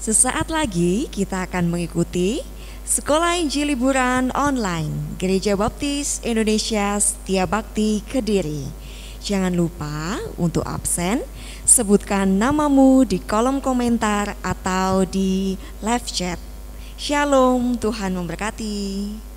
Sesaat lagi kita akan mengikuti Sekolah Injil Liburan Online Gereja Baptis Indonesia Setia Bakti Kediri. Jangan lupa untuk absen, sebutkan namamu di kolom komentar atau di live chat. Shalom, Tuhan memberkati.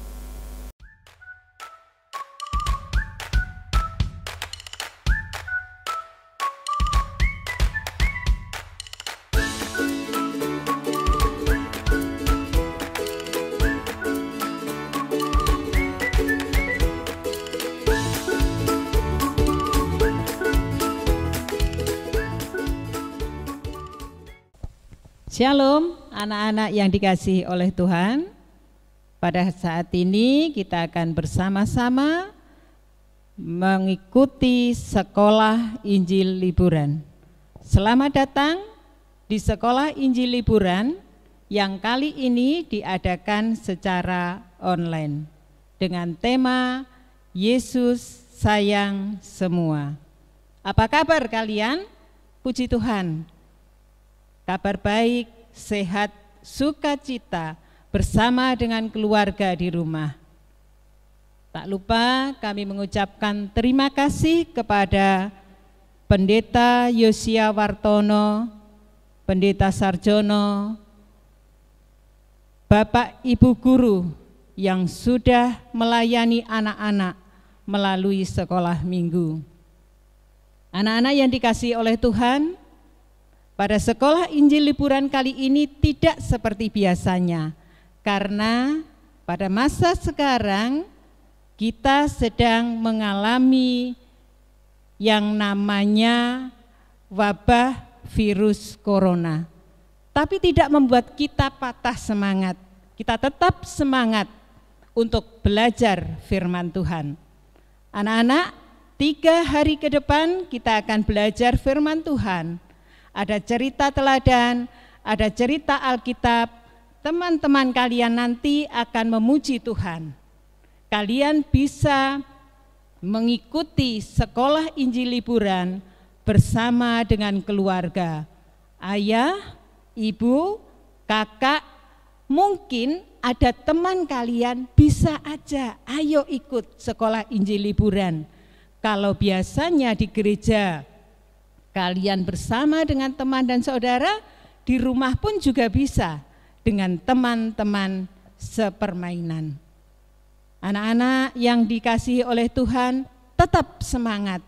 Shalom anak-anak yang dikasihi oleh Tuhan. Pada saat ini kita akan bersama-sama mengikuti Sekolah Injil Liburan. Selamat datang di Sekolah Injil Liburan yang kali ini diadakan secara online dengan tema Yesus Sayang Semua. Apa kabar kalian? Puji Tuhan. Kabar baik, sehat, sukacita bersama dengan keluarga di rumah. Tak lupa kami mengucapkan terima kasih kepada Pendeta Yosia Wartono, Pendeta Sarjono, Bapak Ibu Guru yang sudah melayani anak-anak melalui sekolah minggu. Anak-anak yang dikasihi oleh Tuhan, pada Sekolah Injil Liburan kali ini tidak seperti biasanya, karena pada masa sekarang kita sedang mengalami yang namanya wabah virus corona. Tapi tidak membuat kita patah semangat, kita tetap semangat untuk belajar firman Tuhan. Anak-anak, 3 hari ke depan kita akan belajar firman Tuhan. Ada cerita teladan, ada cerita Alkitab. Teman-teman kalian nanti akan memuji Tuhan. Kalian bisa mengikuti Sekolah Injil Liburan bersama dengan keluarga. Ayah, ibu, kakak, mungkin ada teman kalian, bisa aja ayo ikut Sekolah Injil Liburan. Kalau biasanya di gereja kalian bersama dengan teman dan saudara, di rumah pun juga bisa dengan teman-teman sepermainan. Anak-anak yang dikasihi oleh Tuhan, tetap semangat,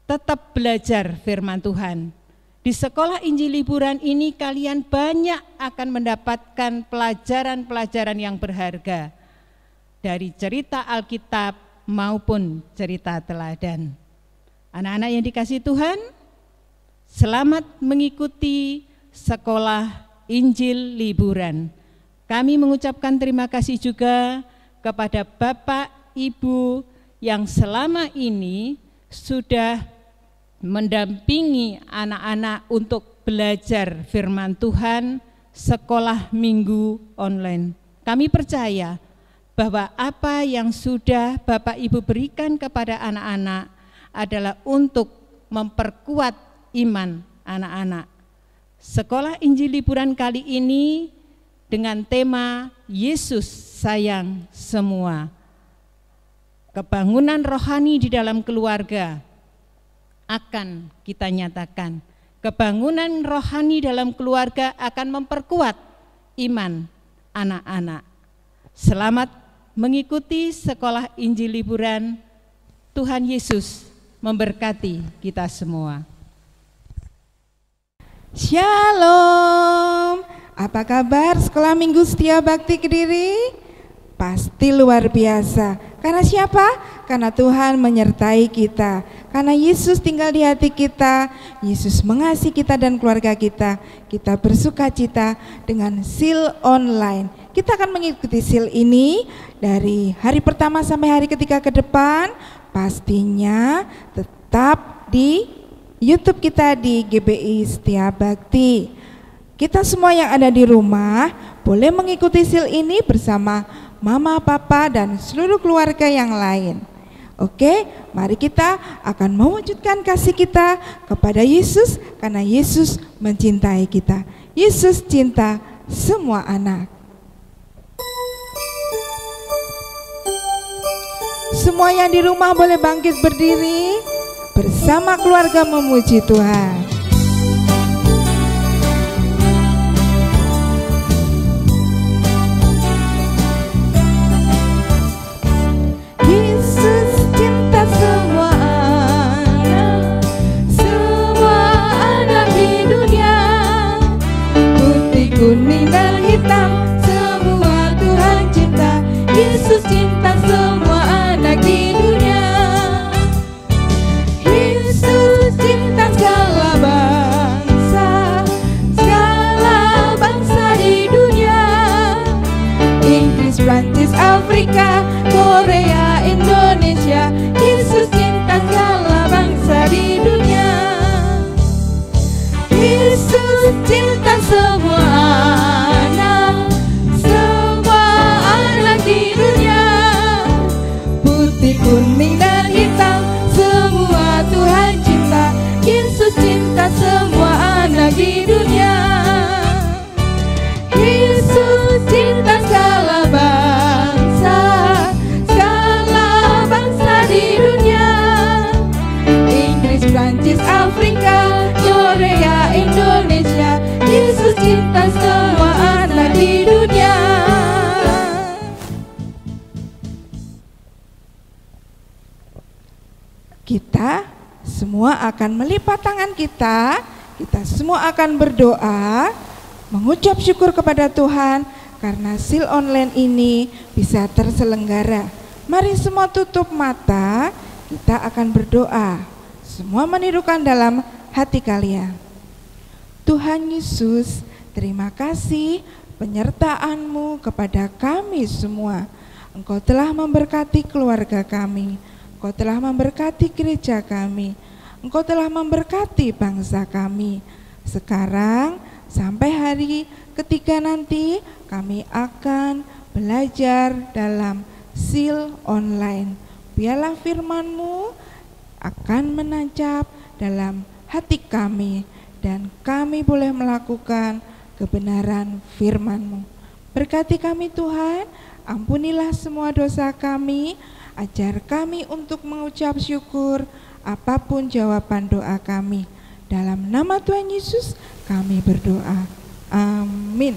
tetap belajar firman Tuhan. Di Sekolah Injil Liburan ini kalian banyak akan mendapatkan pelajaran-pelajaran yang berharga dari cerita Alkitab maupun cerita teladan. Anak-anak yang dikasihi Tuhan, selamat mengikuti Sekolah Injil Liburan. Kami mengucapkan terima kasih juga kepada Bapak, Ibu yang selama ini sudah mendampingi anak-anak untuk belajar firman Tuhan sekolah minggu online. Kami percaya bahwa apa yang sudah Bapak Ibu berikan kepada anak-anak adalah untuk memperkuat iman anak-anak. Sekolah Injil Liburan kali ini dengan tema Yesus Sayang Semua. Kebangunan rohani di dalam keluarga akan kita nyatakan. Kebangunan rohani dalam keluarga akan memperkuat iman anak-anak. Selamat mengikuti Sekolah Injil Liburan. Tuhan Yesus memberkati kita semua. Shalom, apa kabar Sekolah Minggu Setia Bakti Kediri? Pasti luar biasa. Karena siapa? Karena Tuhan menyertai kita. Karena Yesus tinggal di hati kita. Yesus mengasihi kita dan keluarga kita. Kita bersuka cita dengan seal online. Kita akan mengikuti seal ini dari hari pertama sampai hari ketiga ke depan. Pastinya tetap di YouTube kita di GBI Setia Bakti. Kita semua yang ada di rumah boleh mengikuti seal ini bersama mama, papa, dan seluruh keluarga yang lain. Oke, mari kita akan mewujudkan kasih kita kepada Yesus karena Yesus mencintai kita. Yesus cinta semua anak. Semua yang di rumah boleh bangkit berdiri bersama keluarga memuji Tuhan. Kuning dan hitam, semua Tuhan cinta. Yesus cinta semua anak di dunia. Yesus cinta segala bangsa di dunia. Inggris, Prancis, Afrika, Korea, Indonesia. Yesus cinta segala bangsa di dunia. Yesus cinta semua anak di dunia. Putih, kuning dan hitam, semua Tuhan cinta. Yesus cinta semua anak di dunia. Yesus cinta segala bangsa di dunia. Inggris, Prancis, Afrika, Korea, Indonesia. Yesus cinta semua anak di dunia. Kita semua akan melipat tangan kita semua akan berdoa, mengucap syukur kepada Tuhan karena seal online ini bisa terselenggara. Mari semua tutup mata, kita akan berdoa. Semua menirukan dalam hati kalian. Tuhan Yesus, terima kasih penyertaan-Mu kepada kami semua. Engkau telah memberkati keluarga kami. Engkau telah memberkati gereja kami. Engkau telah memberkati bangsa kami. Sekarang sampai hari ketiga nanti kami akan belajar dalam seal online. Biarlah firman-Mu akan menancap dalam hati kami dan kami boleh melakukan kebenaran firman-Mu. Berkati kami Tuhan, ampunilah semua dosa kami. Ajar kami untuk mengucap syukur apapun jawaban doa kami. Dalam nama Tuhan Yesus kami berdoa. Amin.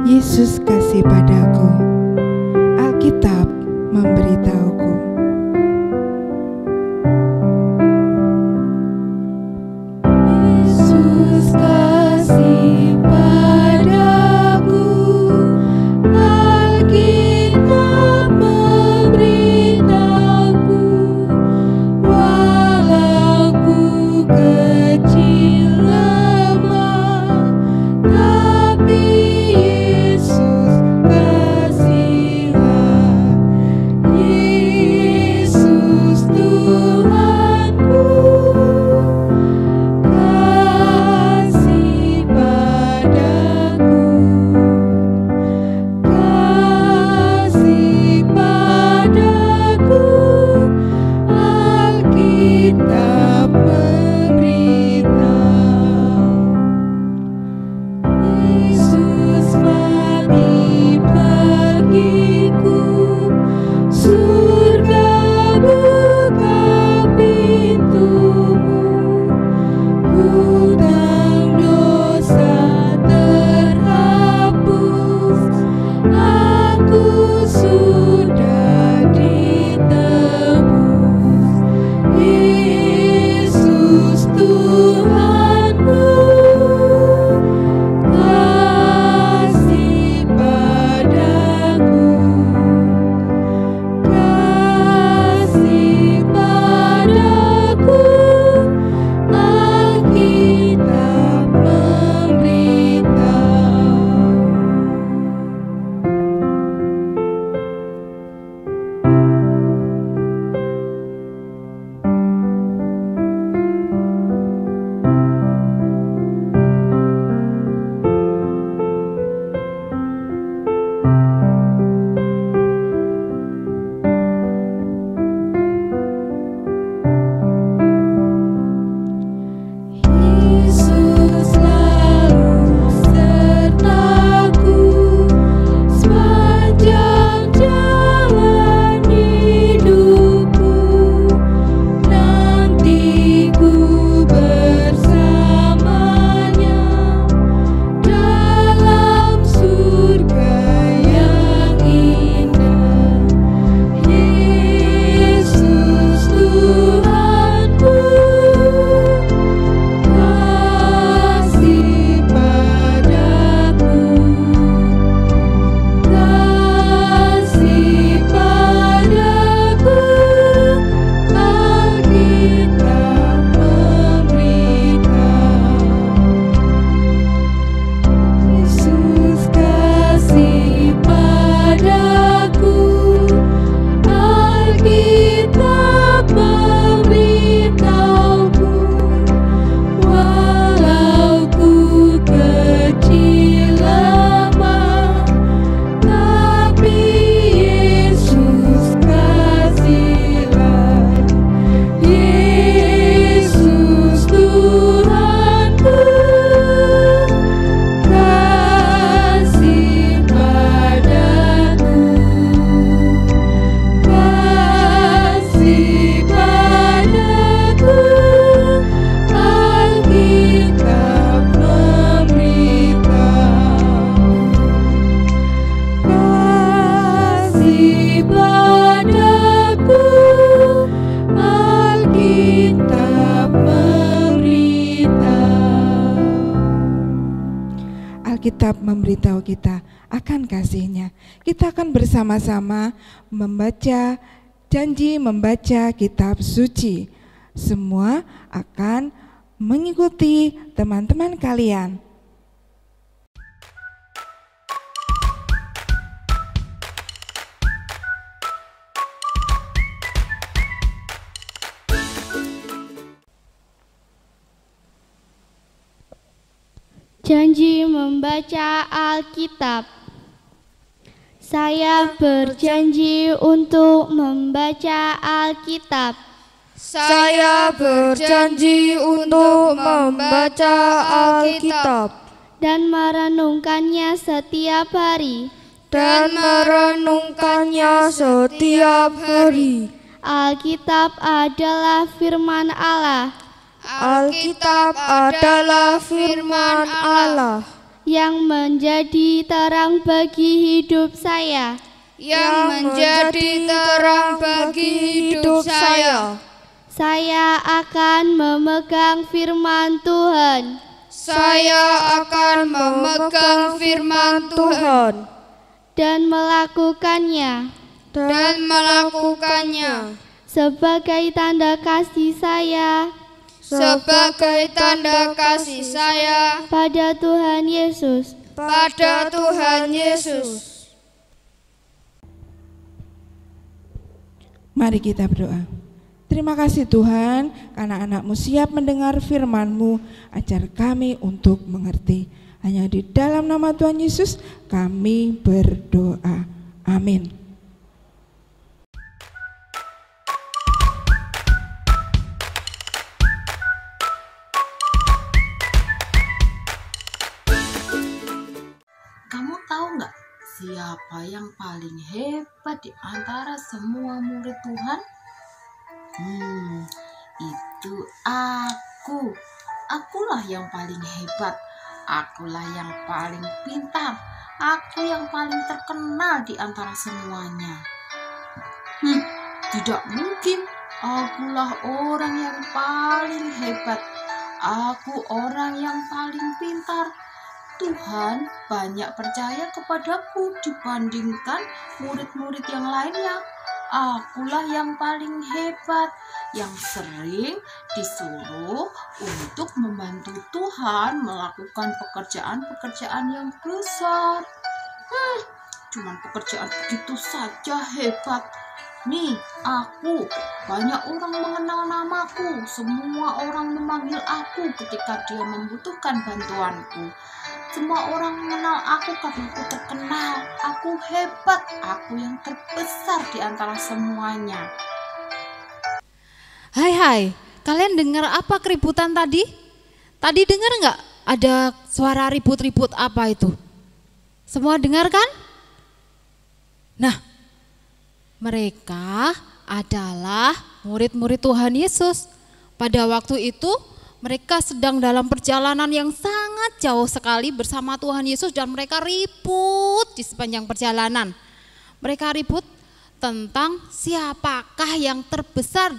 Yesus kasih padaku. Alkitab memberitahuku. Yesus kasih padaku. Alkitab memberitahuku. Walau ku kecil lemah, tapi Yesus kasihan. Yesus Tuhanku, kasih padaku. Kasih padaku. Alkitab memberitahu. Yesus mati bagiku. Surga buka pintumu. Hutang dosa terhapus. Aku sudah ditebus. Yesus Tuhanku, kasih padaku. Kasih padaku. Alkitab Alkitab memberitahu kita akan kasih-Nya. Kita akan bersama-sama membaca kitab suci. Semua akan mengikuti teman-teman kalian. Janji membaca Alkitab. Saya berjanji untuk membaca Alkitab. Saya berjanji untuk membaca Alkitab Dan merenungkannya setiap hari. dan merenungkannya setiap hari. Alkitab adalah firman Allah Alkitab adalah firman Allah yang menjadi terang bagi hidup saya. yang menjadi terang bagi hidup saya. Saya akan memegang firman Tuhan Saya akan memegang firman Tuhan dan melakukannya sebagai tanda kasih saya sebagai tanda kasih saya pada Tuhan Yesus. pada Tuhan Yesus. Mari kita berdoa. Terima kasih Tuhan, karena anak-Mu siap mendengar firman-Mu, ajar kami untuk mengerti. Hanya di dalam nama Tuhan Yesus kami berdoa. Amin. Kamu tahu nggak siapa yang paling hebat di antara semua murid Tuhan? Itu aku. Akulah yang paling hebat. Akulah yang paling pintar. Aku yang paling terkenal di antara semuanya. Tidak mungkin. Akulah orang yang paling hebat. Aku orang yang paling pintar. Tuhan banyak percaya kepadaku dibandingkan murid-murid yang lainnya. Akulah yang paling hebat, yang sering disuruh untuk membantu Tuhan melakukan pekerjaan-pekerjaan yang besar. Cuman pekerjaan begitu saja hebat. Nih, aku, banyak orang mengenal namaku. Semua orang memanggil aku ketika dia membutuhkan bantuanku. Semua orang mengenal aku karena aku terkenal. Aku hebat, aku yang terbesar di antara semuanya. Hai, kalian dengar apa keributan tadi? Tadi dengar nggak ada suara ribut-ribut apa itu? Semua dengar kan? Nah, mereka adalah murid-murid Tuhan Yesus. Pada waktu itu mereka sedang dalam perjalanan yang sangat jauh sekali bersama Tuhan Yesus dan mereka ribut di sepanjang perjalanan. Mereka ribut tentang siapakah yang terbesar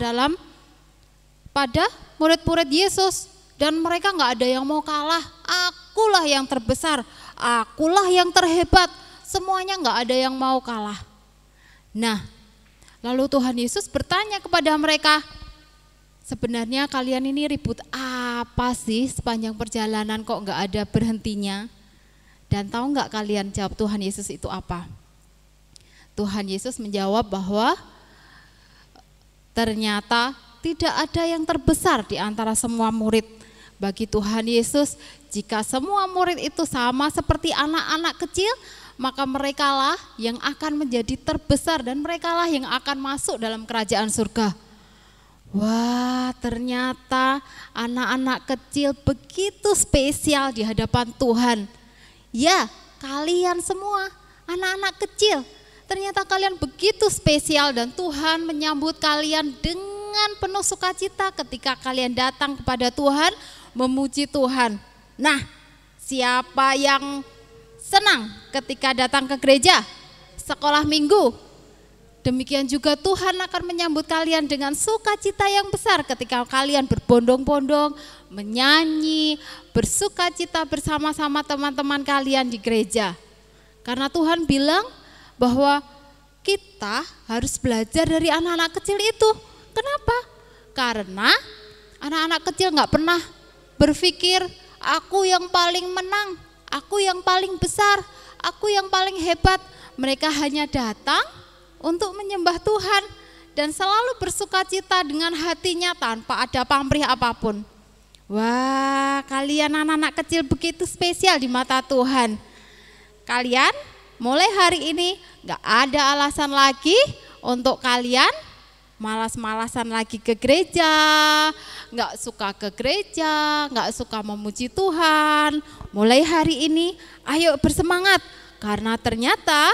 pada murid-murid Yesus. Dan mereka nggak ada yang mau kalah. Akulah yang terbesar, akulah yang terhebat. Semuanya nggak ada yang mau kalah. Nah, lalu Tuhan Yesus bertanya kepada mereka, sebenarnya kalian ini ribut apa sih sepanjang perjalanan kok nggak ada berhentinya? Dan tahu nggak kalian jawab Tuhan Yesus itu apa? Tuhan Yesus menjawab bahwa ternyata tidak ada yang terbesar di antara semua murid. Bagi Tuhan Yesus, jika semua murid itu sama seperti anak-anak kecil, maka merekalah yang akan menjadi terbesar dan merekalah yang akan masuk dalam kerajaan surga. Wah, ternyata anak-anak kecil begitu spesial di hadapan Tuhan. Ya, kalian semua anak-anak kecil, ternyata kalian begitu spesial dan Tuhan menyambut kalian dengan penuh sukacita ketika kalian datang kepada Tuhan, memuji Tuhan. Nah, siapa yang senang ketika datang ke gereja, sekolah minggu? Demikian juga Tuhan akan menyambut kalian dengan sukacita yang besar ketika kalian berbondong-bondong, menyanyi, bersukacita bersama-sama teman-teman kalian di gereja. Karena Tuhan bilang bahwa kita harus belajar dari anak-anak kecil itu. Kenapa? Karena anak-anak kecil nggak pernah berpikir aku yang paling menang, aku yang paling besar, aku yang paling hebat. Mereka hanya datang untuk menyembah Tuhan dan selalu bersukacita dengan hatinya tanpa ada pamrih apapun. Wah, kalian anak-anak kecil begitu spesial di mata Tuhan. Kalian mulai hari ini gak ada alasan lagi untuk kalian malas-malasan lagi ke gereja, gak suka ke gereja, gak suka memuji Tuhan. Mulai hari ini ayo bersemangat, karena ternyata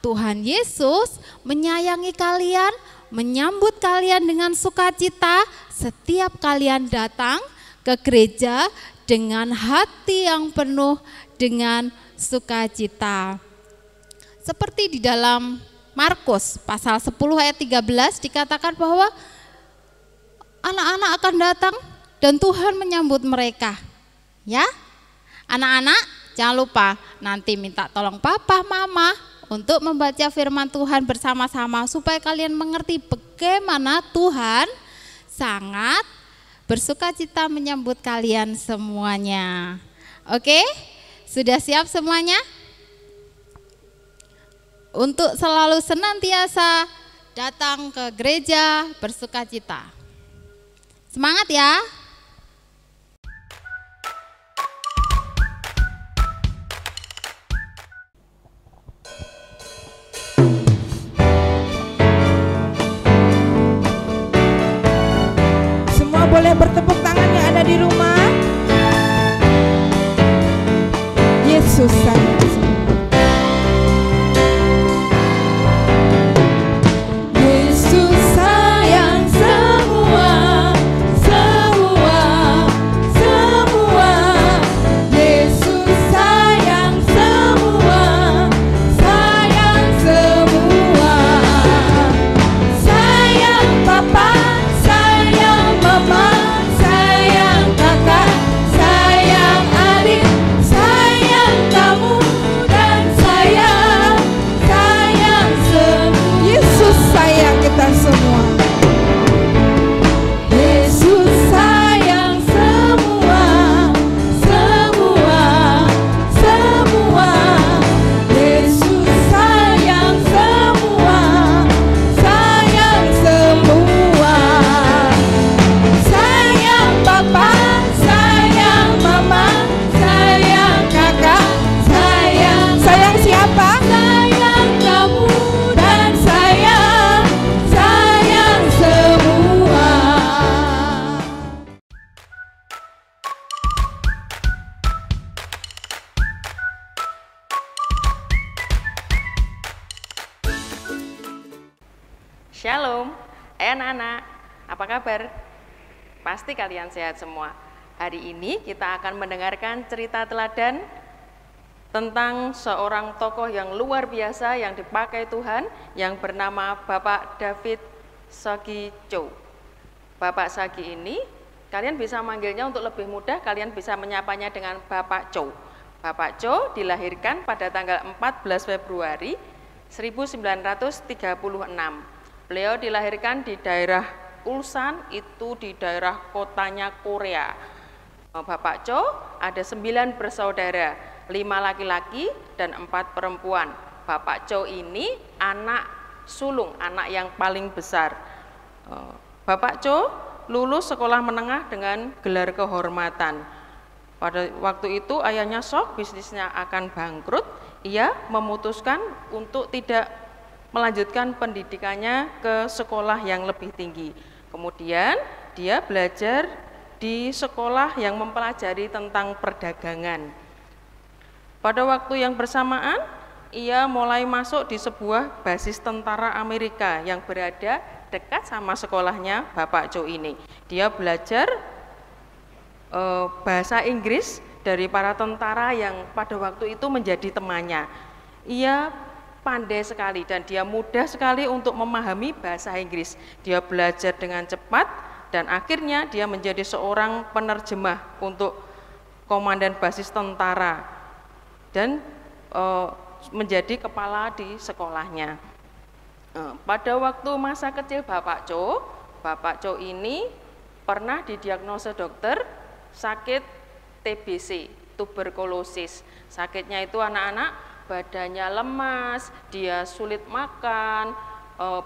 Tuhan Yesus menyayangi kalian, menyambut kalian dengan sukacita setiap kalian datang ke gereja dengan hati yang penuh dengan sukacita. Seperti di dalam Markus pasal 10 ayat 13 dikatakan bahwa anak-anak akan datang dan Tuhan menyambut mereka. Ya, anak-anak jangan lupa nanti minta tolong papa, mama untuk membaca firman Tuhan bersama-sama supaya kalian mengerti bagaimana Tuhan sangat bersukacita menyambut kalian semuanya. Oke? Sudah siap semuanya? Untuk selalu senantiasa datang ke gereja bersukacita. Semangat ya! Semua boleh bertepuk tangan yang ada di rumah. Yesus sayang. Yesus sayang semua, semua, semua. Yesus sayang semua, sayang semua. Sayang papa, sayang mama, sayang kakak, sayang adik, sayang kamu dan sayang semua. Yesus sayang kita semua. Yesus sayang semua, semua, semua. Yesus sayang semua, sayang semua. Sayang papa, sayang mama, sayang kakak, Sayang siapa? sayang kamu dan sayang semua. Shalom, anak-anak, apa kabar? Pasti kalian sehat semua. Hari ini kita akan mendengarkan cerita teladan tentang seorang tokoh yang luar biasa yang dipakai Tuhan yang bernama Bapak David Sagi Cho. Bapak Sagi ini, kalian bisa manggilnya untuk lebih mudah, kalian bisa menyapanya dengan Bapak Cho. Bapak Cho dilahirkan pada tanggal 14 Februari 1936. Beliau dilahirkan di daerah Ulsan, itu di daerah kotanya Korea. Bapak Cho ada 9 bersaudara, 5 laki-laki dan 4 perempuan. Bapak Cho ini anak sulung, anak yang paling besar. Bapak Cho lulus sekolah menengah dengan gelar kehormatan. Pada waktu itu ayahnya shock, bisnisnya akan bangkrut. Ia memutuskan untuk tidak melanjutkan pendidikannya ke sekolah yang lebih tinggi. Kemudian dia belajar di sekolah yang mempelajari tentang perdagangan. Pada waktu yang bersamaan, ia mulai masuk di sebuah basis tentara Amerika yang berada dekat sama sekolahnya Bapak Cho ini. Dia belajar bahasa Inggris dari para tentara yang pada waktu itu menjadi temannya. Ia pandai sekali dan dia mudah sekali untuk memahami bahasa Inggris. Dia belajar dengan cepat dan akhirnya dia menjadi seorang penerjemah untuk komandan basis tentara dan menjadi kepala di sekolahnya. Pada waktu masa kecil Bapak Co ini pernah didiagnosa dokter sakit TBC, tuberkulosis. Sakitnya itu anak-anak badannya lemas, dia sulit makan,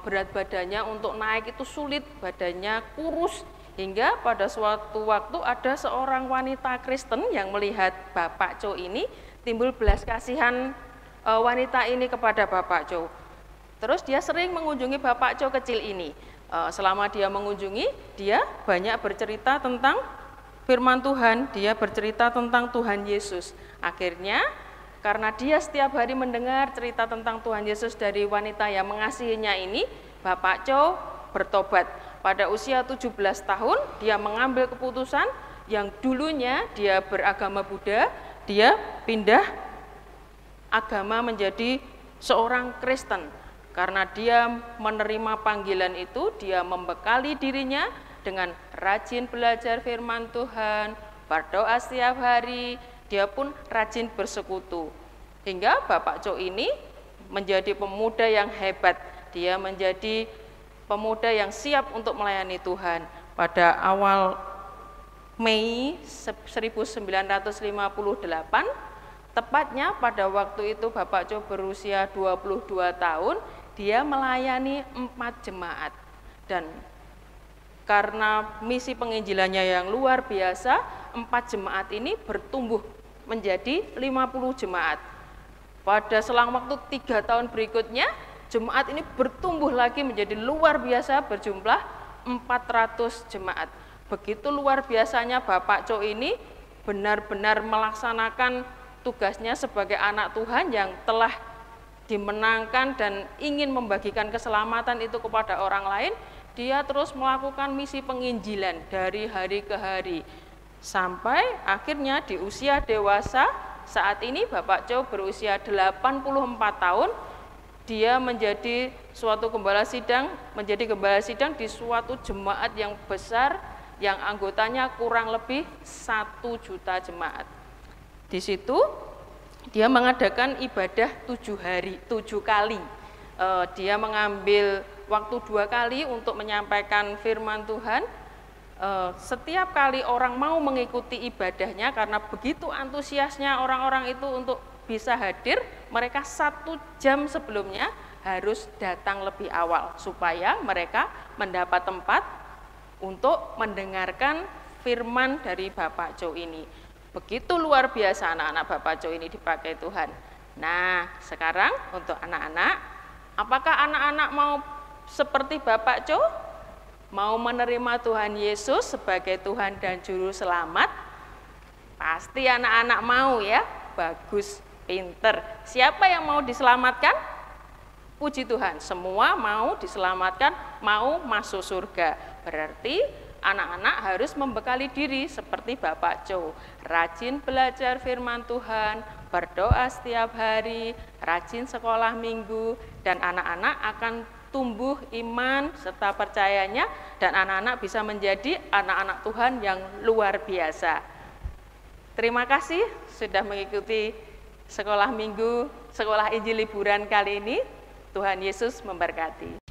berat badannya untuk naik itu sulit, badannya kurus. Hingga pada suatu waktu ada seorang wanita Kristen yang melihat Bapak Co ini, timbul belas kasihan wanita ini kepada Bapak Co. Terus dia sering mengunjungi Bapak Co kecil ini. Selama dia mengunjungi, dia banyak bercerita tentang firman Tuhan, dia bercerita tentang Tuhan Yesus. Akhirnya karena dia setiap hari mendengar cerita tentang Tuhan Yesus dari wanita yang mengasihinya ini, Bapak Co bertobat. Pada usia 17 tahun, dia mengambil keputusan yang dulunya dia beragama Buddha, dia pindah agama menjadi seorang Kristen. Karena dia menerima panggilan itu, dia membekali dirinya dengan rajin belajar firman Tuhan, berdoa setiap hari, dia pun rajin bersekutu. Hingga Bapak Co ini menjadi pemuda yang hebat. Dia menjadi pemuda yang siap untuk melayani Tuhan. Pada awal Mei 1958, tepatnya pada waktu itu Bapak Co berusia 22 tahun, dia melayani 4 jemaat. Dan karena misi penginjilannya yang luar biasa, 4 jemaat ini bertumbuh menjadi 50 jemaat. Pada selang waktu 3 tahun berikutnya, jemaat ini bertumbuh lagi menjadi luar biasa berjumlah 400 jemaat. Begitu luar biasanya Bapak Co ini benar-benar melaksanakan tugasnya sebagai anak Tuhan yang telah dimenangkan dan ingin membagikan keselamatan itu kepada orang lain. Dia terus melakukan misi penginjilan dari hari ke hari. Sampai akhirnya di usia dewasa, saat ini Bapak Co berusia 84 tahun, dia menjadi gembala sidang di suatu jemaat yang besar yang anggotanya kurang lebih 1 juta jemaat. Di situ dia mengadakan ibadah 7 kali. Dia mengambil waktu 2 kali untuk menyampaikan firman Tuhan. Setiap kali orang mau mengikuti ibadahnya, karena begitu antusiasnya orang-orang itu untuk bisa hadir, mereka 1 jam sebelumnya harus datang lebih awal supaya mereka mendapat tempat untuk mendengarkan firman dari Bapak Co ini. Begitu luar biasa anak-anak Bapak Co ini dipakai Tuhan. Nah, sekarang untuk anak-anak, apakah anak-anak mau seperti Bapak Co? Mau menerima Tuhan Yesus sebagai Tuhan dan Juru Selamat? Pasti anak-anak mau ya, bagus, pinter. Siapa yang mau diselamatkan? Puji Tuhan, semua mau diselamatkan, mau masuk surga. Berarti anak-anak harus membekali diri seperti Bapak Co. Rajin belajar firman Tuhan, berdoa setiap hari, rajin sekolah minggu, dan anak-anak akan tumbuh iman serta percayanya, dan anak-anak bisa menjadi anak-anak Tuhan yang luar biasa. Terima kasih sudah mengikuti sekolah minggu, sekolah Injil liburan kali ini. Tuhan Yesus memberkati.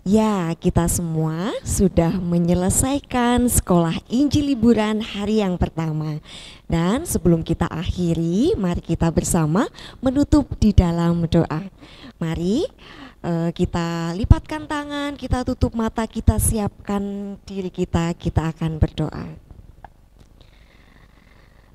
Ya, kita semua sudah menyelesaikan sekolah Injil liburan hari yang pertama. Dan sebelum kita akhiri, mari kita bersama menutup di dalam doa. Mari kita lipatkan tangan, kita tutup mata, kita siapkan diri kita akan berdoa.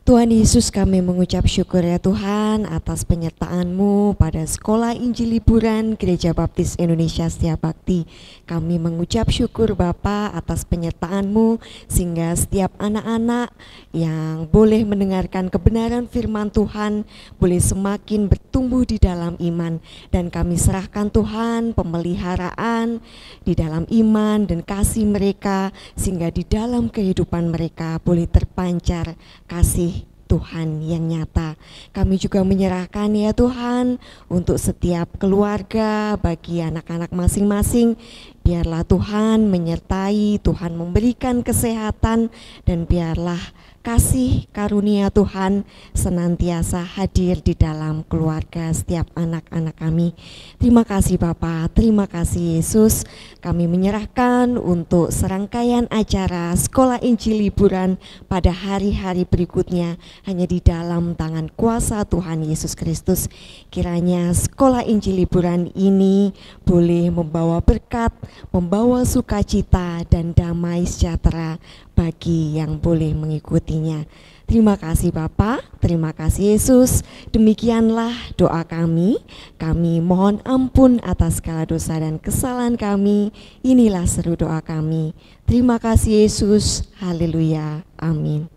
Tuhan Yesus, kami mengucap syukur ya Tuhan atas penyertaan-Mu pada Sekolah Injil Liburan Gereja Baptis Indonesia Setia Bakti. Kami mengucap syukur Bapa atas penyertaan-Mu sehingga setiap anak-anak yang boleh mendengarkan kebenaran firman Tuhan boleh semakin bertumbuh di dalam iman. Dan kami serahkan Tuhan pemeliharaan di dalam iman dan kasih mereka sehingga di dalam kehidupan mereka boleh terpancar kasih Tuhan yang nyata. Kami juga menyerahkan ya Tuhan untuk setiap keluarga, bagi anak-anak masing-masing. Biarlah Tuhan menyertai, Tuhan memberikan kesehatan, dan biarlah kasih karunia Tuhan senantiasa hadir di dalam keluarga setiap anak-anak kami. Terima kasih Bapa, terima kasih Yesus. Kami menyerahkan untuk serangkaian acara Sekolah Injil Liburan pada hari-hari berikutnya hanya di dalam tangan kuasa Tuhan Yesus Kristus. Kiranya Sekolah Injil Liburan ini boleh membawa berkat, membawa sukacita dan damai sejahtera bagi yang boleh mengikutinya. Terima kasih Bapa, terima kasih Yesus. Demikianlah doa kami. Kami mohon ampun atas segala dosa dan kesalahan kami. Inilah seru doa kami. Terima kasih Yesus. Haleluya. Amin.